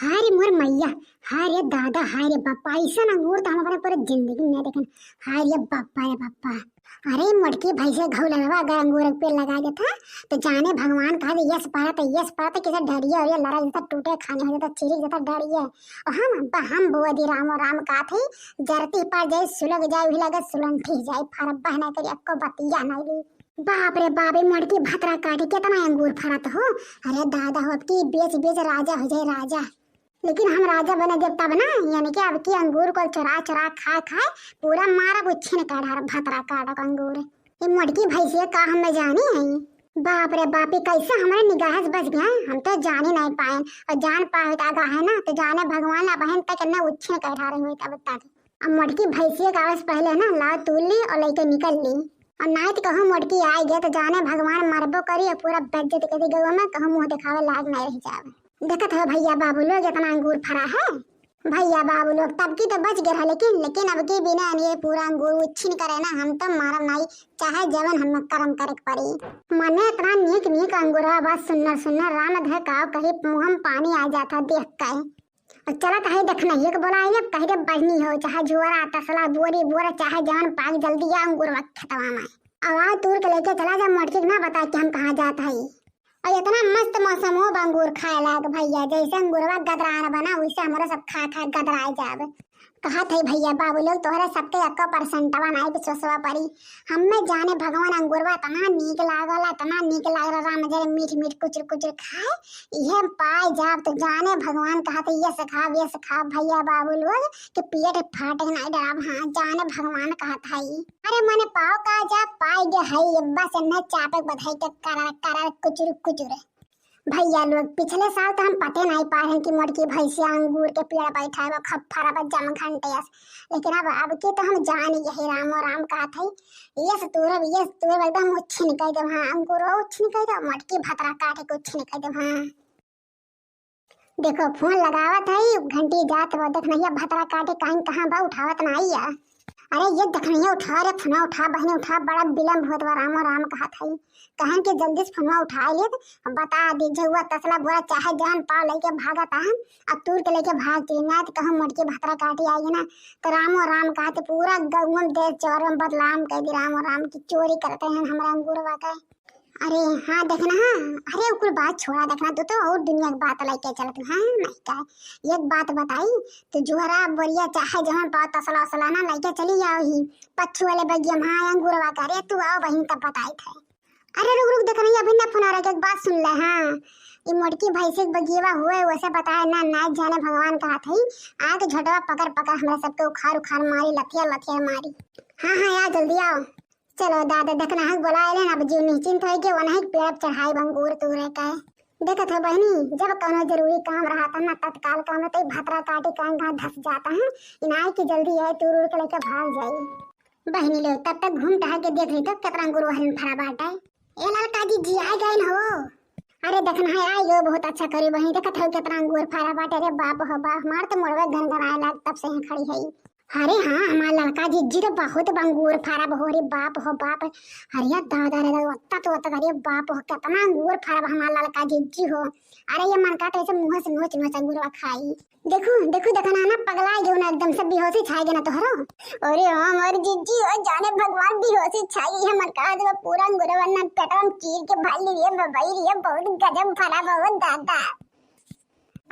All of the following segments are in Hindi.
हाय मोर मैया, हाय रे दादा, हाय रे बापा, ऐसा अंगूर तो हम अपने पूरे जिंदगी में देखन। हाय रे बापा, रे बापा। अरे मटकी भाई से घाव लगा, अगर अंगूर पे लगा देता तो जाने भगवान कहा यस पारा तो यस पारा तो किसे डरिए और ये लड़ा जैसा टूटे खाने हो जाता चिरी जैसा डरिए। और हम बुआ दी राम और राम का थे जरती पर जाए सुलग जाए भी लगे सुलंठी जाए फरब्बा ना करी अक्को बतिया नहीं दी। बाप रे बाप, मटकी भतरा काटे कितना अंगूर फरत हो। अरे दादा हो, अब की बेच बेच राजा हो जाए राजा। लेकिन हम राजा बने जब तब ना, यानी कि अब की अंगूर को चुरा चुरा खा खाए पूरा मारा बुच्छे काढ़ा भतरा काटा अंगूर। ये मटकी भैंसिया का हम जानी है। बाप रे बाप, कैसे हमारे निगाह से बच गया, हम तो जान ही नहीं पाए। और जान पाए आगा है ना तो जाने भगवान ना बहन तक ना उच्छे काढ़ा रहे हुए तब तक। अब मटकी भैंसिया का आवाज पहले ना ला तूल ली और लेके निकल ली। और नाइट कहूँ मटकी आई गया तो जाने भगवान मरबो करी और पूरा बेज्जत कर दी गवा में कहूँ मुँह दिखावे लायक नहीं रह जावे। देखत हो भैया बाबू लोग इतना अंगूर फरा है। भैया बाबू लोग तब की तो बच गया, लेकिन अब की बिना ये पूरा अंगूर उच्छिन करे ना हम तो मारम नहीं, चाहे जवन हम कर्म करे पड़ी। मने इतना नीक नीक अंगूरा बस सुन्नर सुन्नर राम धे काव कहीं मुँह में पानी आ जाता देख के। और चला कहीं देखना ही बोला है कहीं रे बजनी हो, चाहे जुआरा तसला बोरी बोरा चाहे जवन पाक जल्दी आ अंगूर खेतवा में आवाज दूर के लेके चला जा। मटकी ना बता कि हम कहाँ जाता है। और इतना मस्त मौसम हो अंगूर खाए लाग भैया, जैसे अंगूरवा गदराना बना वैसे हमारा सब खा खा गदराए जावे। कहा थे भैया बाबू लोग तोहरे सबके 1% नहीं विश्वासवा पड़ी। हमें जाने भगवान अंगूरवा इतना नीक लागल, इतना नीक लागल राम जरे मीठ मीठ कुचर कुचर खाए ये पाए जाब तो जाने भगवान कहा थे ये खा भैया बाबू लोग कि पेट फाटे नहीं डराब। हाँ जाने भगवान कहा था अरे मने पाओ का जा पाए गे है बस न चापक बधाई के करा कुचर कुचर। भैया लोग पिछले साल तो हम पते नहीं पाए हैं कि मटकी भैंसिया अंगूर के पेड़ बैठा है खप्फरा जम घंटे, लेकिन अब के तो हम जान यही राम और राम कहा थे ये तूर एकदम उच्छी निकल दे। हाँ अंगूर उच्छी निकल दे, मटकी भतरा काटे को उच्छी निकल दे। हाँ देखो फोन लगावत है घंटी जात वो देख नहीं भतरा काटे कहीं कहाँ बा उठावत नहीं है। अरे ये देखनिया उठा रे फोन उठा बहने उठा, बड़ा विलम्ब होत बा राम और राम कहा था कहन के जल्दी से फोन उठा ले बता दीजिए हुआ तसला बोरा चाहे जान पाव लेके भागता हम अब तूर के लेके भाग चली ना तो कहूँ मटकी भतरा काटी आई ना तो राम और राम कहा तो पूरा गौम देश चौर में बदलाम कह दी राम और राम की चोरी करते हैं हमारा अंगूरवा का। अरे हाँ देखना, हाँ अरे कुल बात छोड़ा देखना तो और दुनिया की बात लेके चलते। हाँ नहीं का एक बात बताई तो जुहरा बोरिया चाहे जहाँ पाओ तसला वसला ना लेके चली जाओ ही पच्छू वाले बगिया हाँ अंगूरवा का। अरे तू आओ बहन तब बताई थे। अरे रुक देखना अभी ना फोन आ रहा एक बात सुन ले। हाँ ये मटकी भैंसे बगिएवा हुए वैसे बताए ना नाच जाने भगवान कहा था आके झटवा पकड़ पकड़ हमारे सबके उखाड़ उखाड़ मारी लथिया लथिया मारी। हाँ हाँ यार जल्दी आओ चलो दादा देखना है बोला अब जीव निश्चिंत है कि वही पेड़ चढ़ाई अंगूर तूरे का देखत हो बहनी जब कोनो जरूरी काम रहा था ना तत्काल काम तो भतरा काटे कहीं कहाँ धस जाता है इनाय की जल्दी है तूर उड़ के लेकर भाग जाए। बहनी लोग तब तक घूम टहल के देख रही तो कितना अंगूर हरन फरा बाटा है। ए लड़का जी आए गए हो। अरे देखना है आई गो बहुत अच्छा करी बहनी देखत हो कितना अंगूर फरा बाटे। अरे बाप हो बाप हमार तो मोड़वे गनगन आए लाग तब से यहाँ खड़ी है। अरे हाँ हमारा लड़का जी तो बहुत अंगूर फारा हो रे बाप हो बाप। अरे दादा रे तो अरे बाप हो कितना अंगूर फारा हमारा लड़का जी हो। अरे ये मन का तो ऐसे मुंह से नोच नोच अंगूर खाई देखो देखो देखना ना पगला गयो ना एकदम से बेहोशी छाई गया ना तोहरो। अरे हाँ हमारी जीजी हो जाने भगवान बेहोशी छाई है मन का जब पूरा अंगूर वरना पेटवा में चीर के भाई लिए बबाई रे बहुत गजब फारा बहुत दादा।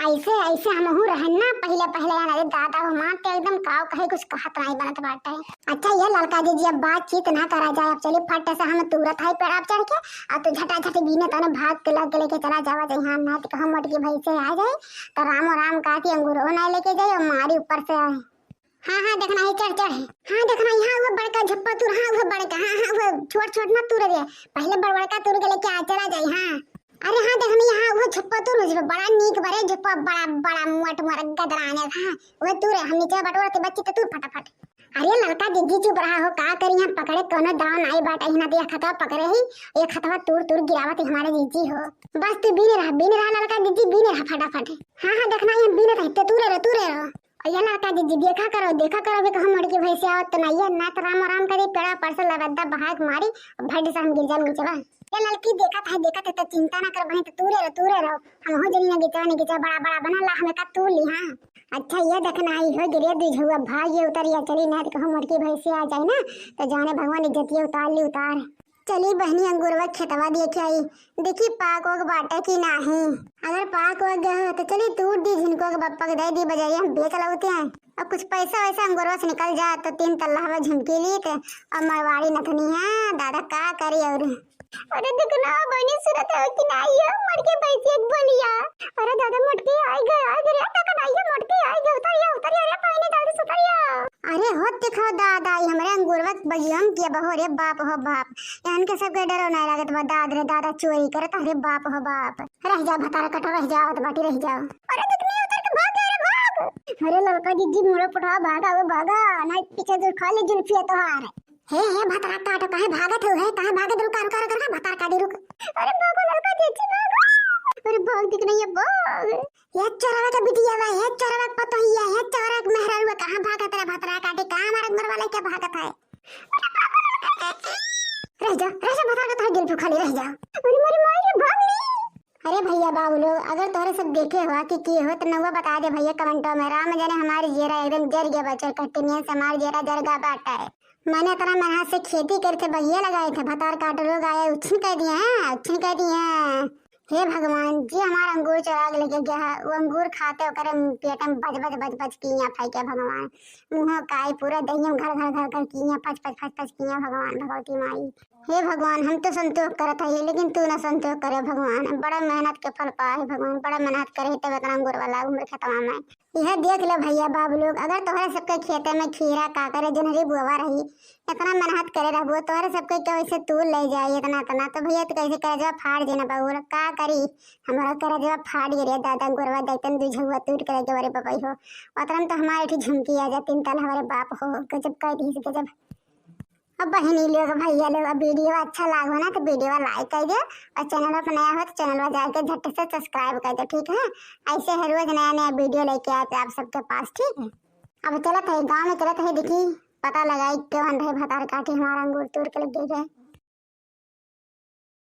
ऐसे ऐसे हम रहना पहले अरे दादा हो मां तो एकदम काव कहे कुछ कहत नहीं बनत बाटे। अच्छा ये लड़का जी अब बातचीत ना करा जाए अब चलिए फट से हम तुरंत है पेड़ आप चढ़ के अब तो झटा झट बीने तो भाग के लेके चला जावा जाए। हाँ ना तो कहूँ मटकी भाई से आ जाए तो राम और राम का अंगूर ना लेके जाए और मारी ऊपर से आए। हाँ देखना है चढ़ चढ़। हाँ देखना यहाँ वो बड़का झप्पा तुर। हाँ वो बड़का हाँ वो छोट छोट मत तुर दे पहले बड़का तुर के लेके आ चला जाए। हाँ अरे हाँ देखनी यहाँ वो झप्पा तुर बड़ा नीक बड़े झप्पा बड़ा बड़ा मोट मोर गदराने। हाँ वो तुर हम नीचे बटोर के बच्चे तो तुर फटाफट। अरे लड़का जिद्दी चुप रहा हो का करी हम पकड़े कोनो दाव नहीं बाटा ही ना तो खतवा पकड़े ही ये खतवा तुर तुर गिरावत हमारे जीजी हो बस तू बीने रहा लड़का जीजी बीने रहा फटाफट। हाँ हाँ देखना ये बीने रहते तुरे रहो और ये लड़का जीजी देखा करो भी कहूँ मटकी भैंसे आओ तो नहीं है ना तो राम राम करे पेड़ा पर से लबद्दा बहाक मारी भट से हम गिर जाए नीचे बा। ये लड़की देखत है तो चिंता ना कर बहन, तो तूरे रहो हम हो जनी ना गिचा बड़ा बड़ा बना ला हमें का तू ली। हां अच्छा ये देखना आई हो गिरे दूझुआ भाग ये उतरिया चली ना तो कहूं मोटकी भैंसी आ जाए ना तो जाने भगवान इज्जतिया उतार ली उतार। चली बहनी अंगूरवा खेतवा दिए के आई देखी पाक वोग बाटे की नाही, अगर पाक वोग गया हो तो चली तूर दी झिनको के बप्पा के दे दी बजाइए हम बेच लाते हैं और कुछ पैसा वैसा अंगूरवा से निकल जा तो 3 तल्ला हवा झुमकी ली थे और मरवाड़ी नथनी है दादा का करी। और अरे देखना बहनी सूरत है कि नहीं है मटके पैसे एक बोलिया। अरे दादा मटके आई गए तक नहीं है मटके आई गए उतरिया अरे पानी जल्दी से उतरिया। अरे हो देखो दादा ये हमारे अंगूरवा बजियम किया बहो रे बाप हो बाप यान के सब के डरो नहीं लागत बा दादा चोरी करत अरे बाप हो बाप रह जा भतारा कटो रह जाओ तो बाटी रह जाओ। अरे देखनी उतर के भाग रे भाग। अरे लड़का जी मोड़ा पठा भागा वो भागा नहीं पीछे जो खा ले जुल्फी तो हार हे भतारा काटो काहे भागत हो है कहां भागत रुक भतारा काटी रुक। अरे भागो लड़का जी भागो। अरे भाग दिख नहीं है भाग ये चोरवा का बिटिया बा ये चोरवा पतो ही है ये चोरा के मेहरारू कहां भागत रे भतारा काटे कहां मारत मरवाले के भागत है। रह जा भतारा का जुल्फी खाली रह जा। अरे मेरी माई रे भाग ली। अरे भैया बाबू लोग अगर तोरे सब देखे हुआ कि हो तो नवा बता दे भैया कमेंटों में। राम जाने हमारी जेरा एकदम जर गया बच्चों कट्टिनिया से हमारी जेरा जरगा बाटा है। मैंने तरह मेहनत से खेती करके बढ़िया लगाए थे भतार काट लोग आए उछन कह दिए हैं। हे भगवान जी हमारा अंगूर चुरा के लेके गया है वो अंगूर खाते हो करे पेट में बज किया फेंके भगवान मुँह काई पूरा दही घर किया फच किया भगवान भगवती माई। हे भगवान हम तो संतोष करत है लेकिन तू ना संतोष करे भगवान बड़ा मेहनत के फल पाए भगवान बड़ा मेहनत करे तब इतना अंगूर वाला उम्र खत्म में। यह देख लो भैया बाबू लोग अगर तुम्हारे सबके खेते में खीरा काकर जनहरी बुआ रही इतना मेहनत करे रहो तुम्हारे सबके कैसे तूल ले जाए इतना तो भैया तो कैसे करे जब फाड़ देना बाबू का करी हमारा करे जब फाड़ गिरे दादा गुरवा देखते दूझुआ टूट करे के बारे पपाई हो उतना तो हमारे झुमकी आ जाती 3 तल हमारे बाप हो गजब कह दी गजब। अब बहनी लोग भैया लोग वीडियो अच्छा लागो ना तो वीडियो लाइक कर दो और चैनल पर नया हो तो चैनल पर जाकर झट से सब्सक्राइब कर दो ठीक है। ऐसे हर रोज नया वीडियो लेके आते आप सबके पास ठीक है। अब चलत है गाँव में चलत है देखी पता लगाई क्यों अंधे भतार काटी हमारा अंगूर तोड़ के लग गई है।